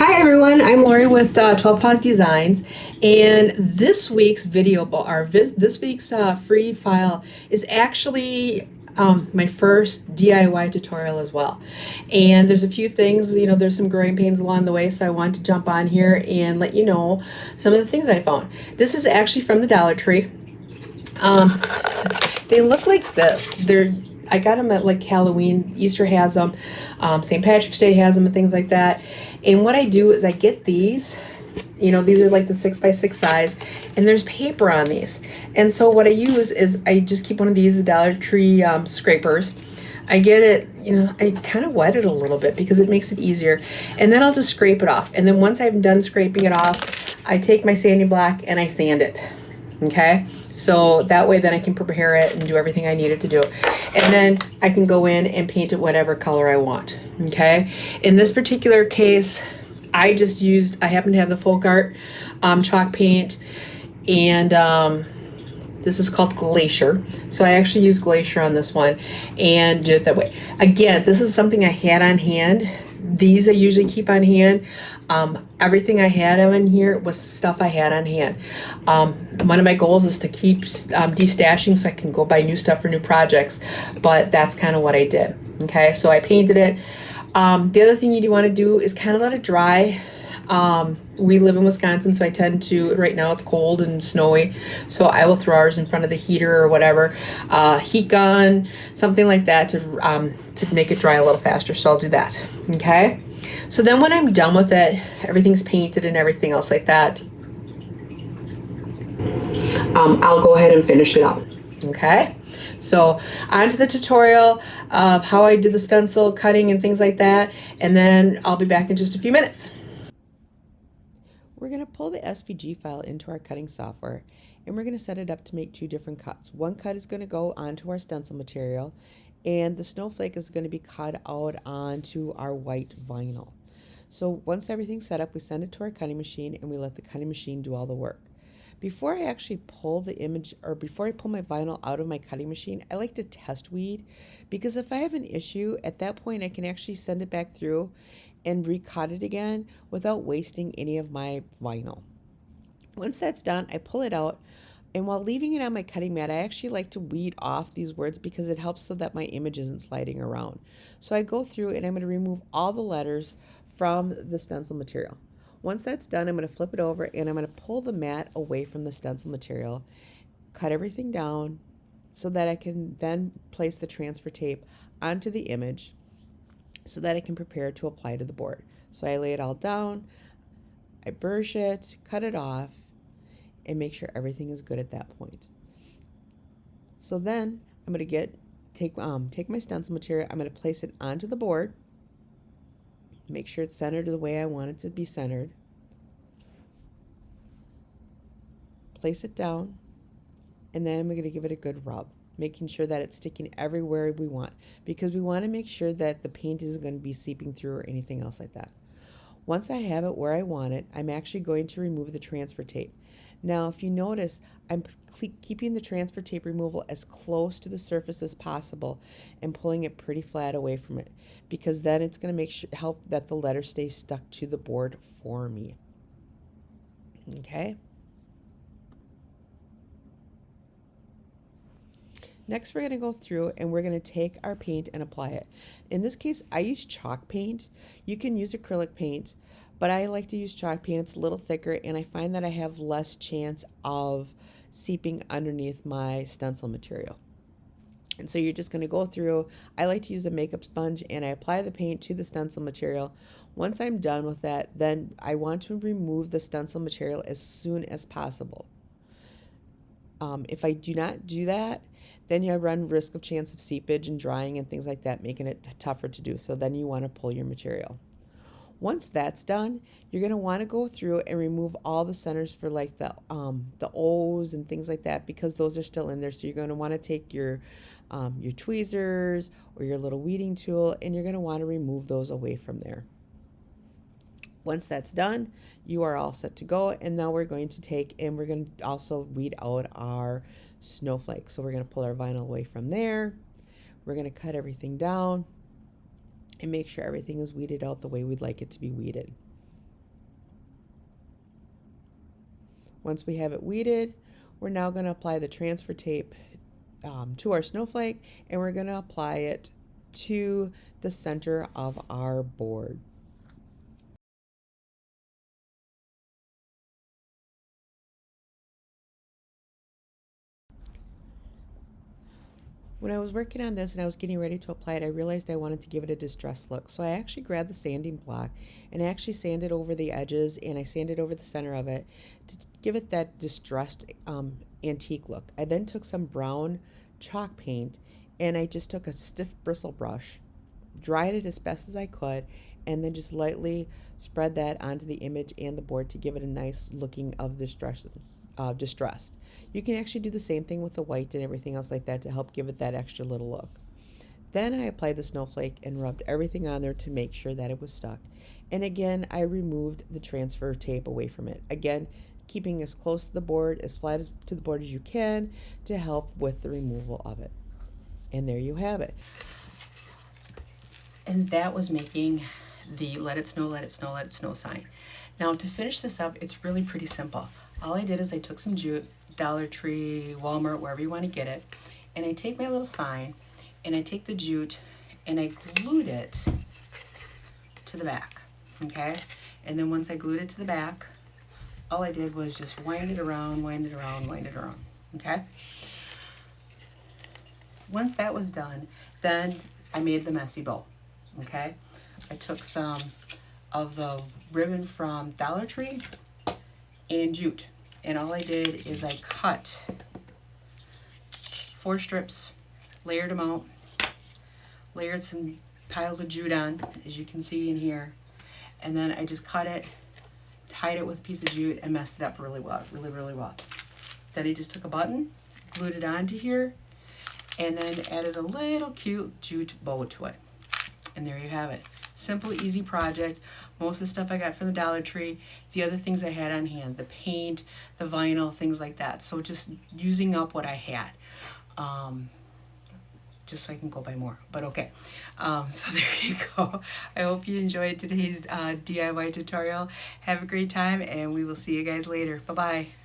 Hi everyone, I'm Lori with 12 Paws Designs, and this week's this week's free file is actually my first DIY tutorial as well. And there's a few things, there's some growing pains along the way, so I wanted to jump on here and let you know some of the things I found. This is actually from the Dollar Tree. They look like this. I got them at like Halloween. Easter has them. St. Patrick's Day has them and things like that. And what I do is I get these. These are like the 6x6 size, and there's paper on these. And so what I use is I just keep one of these, the Dollar Tree scrapers. I get it, I kind of wet it a little bit because it makes it easier. And then I'll just scrape it off. And then once I'm done scraping it off, I take my sanding block and I sand it. Okay? So that way then I can prepare it and do everything I need it to do. And then I can go in and paint it whatever color I want. Okay? In this particular case, I happen to have the folk art chalk paint, and this is called Glacier. So I actually use Glacier on this one and do it that way. Again, this is something I had on hand. These I usually keep on hand. Everything I had in here was stuff I had on hand. One of my goals is to keep destashing so I can go buy new stuff for new projects, but that's kind of what I did. Okay, so I painted it. The other thing you do want to do is kind of let it dry. We live in Wisconsin, so I tend to, right now it's cold and snowy, so I will throw ours in front of the heater or whatever, heat gun, something like that to make it dry a little faster, so I'll do that, okay? So then when I'm done with it, everything's painted and everything else like that, I'll go ahead and finish it up, okay? So on to the tutorial of how I did the stencil cutting and things like that, and then I'll be back in just a few minutes. We're going to pull the SVG file into our cutting software, and we're going to set it up to make two different cuts. One cut is going to go onto our stencil material, and the snowflake is going to be cut out onto our white vinyl. So once everything's set up, we send it to our cutting machine, and we let the cutting machine do all the work. Before I actually pull the image, or before I pull my vinyl out of my cutting machine, I like to test weed, because if I have an issue, at that point I can actually send it back through and recut it again without wasting any of my vinyl. Once that's done, I pull it out, and while leaving it on my cutting mat, I actually like to weed off these words because it helps so that my image isn't sliding around. So I go through and I'm going to remove all the letters from the stencil material. Once that's done, I'm going to flip it over and I'm going to pull the mat away from the stencil material, cut everything down so that I can then place the transfer tape onto the image so that I can prepare to apply to the board. So I lay it all down, I burnish it, cut it off, and make sure everything is good at that point. So then I'm going to take my stencil material, I'm going to place it onto the board, make sure it's centered the way I want it to be centered, place it down, and then we're going to give it a good rub, making sure that it's sticking everywhere we want, because we want to make sure that the paint isn't going to be seeping through or anything else like that. Once I have it where I want it, I'm actually going to remove the transfer tape. Now, if you notice, I'm keeping the transfer tape removal as close to the surface as possible and pulling it pretty flat away from it, because then it's going to help that the letter stay stuck to the board for me. Okay? Next, we're going to go through and we're going to take our paint and apply it. In this case, I use chalk paint. You can use acrylic paint, but I like to use chalk paint. It's a little thicker, and I find that I have less chance of seeping underneath my stencil material. And so you're just going to go through. I like to use a makeup sponge, and I apply the paint to the stencil material. Once I'm done with that, then I want to remove the stencil material as soon as possible. If I do not do that, then you run risk of chance of seepage and drying and things like that, making it tougher to do. So then you want to pull your material. Once that's done, you're going to want to go through and remove all the centers for like the O's and things like that, because those are still in there. So you're going to want to take your tweezers or your little weeding tool, and you're going to want to remove those away from there. Once that's done, you are all set to go. And now we're going to take and we're going to also weed out our snowflake. So we're going to pull our vinyl away from there. We're going to cut everything down and make sure everything is weeded out the way we'd like it to be weeded. Once we have it weeded, we're now going to apply the transfer tape to our snowflake, and we're going to apply it to the center of our board. When I was working on this and I was getting ready to apply it, I realized I wanted to give it a distressed look. So I actually grabbed the sanding block and I actually sanded over the edges and I sanded over the center of it to give it that distressed antique look. I then took some brown chalk paint and I just took a stiff bristle brush, dried it as best as I could, and then just lightly spread that onto the image and the board to give it a nice looking of distressed. You can actually do the same thing with the white and everything else like that to help give it that extra little look. Then I applied the snowflake and rubbed everything on there to make sure that it was stuck. And again, I removed the transfer tape away from it. Again, keeping as close to the board, as flat to the board as you can to help with the removal of it. And there you have it. And that was making the let it snow, let it snow, let it snow sign. Now to finish this up, it's really pretty simple. All I did is I took some jute, Dollar Tree, Walmart, wherever you want to get it, and I take my little sign and I take the jute and I glued it to the back, okay? And then once I glued it to the back, all I did was just wind it around, wind it around, wind it around, okay? Once that was done, then I made the messy bow, okay? I took some of the ribbon from Dollar Tree and jute, and all I did is I cut 4 strips, layered them out, layered some piles of jute on, as you can see in here, and then I just cut it, tied it with a piece of jute, and messed it up really well, really well. Then I just took a button, glued it onto here, and then added a little cute jute bow to it. And there you have it. Simple, easy project. Most of the stuff I got from the Dollar Tree. The other things I had on hand, the paint, the vinyl, things like that. So just using up what I had. Just so I can go buy more, but okay. So there you go. I hope you enjoyed today's DIY tutorial. Have a great time, and we will see you guys later. Bye-bye.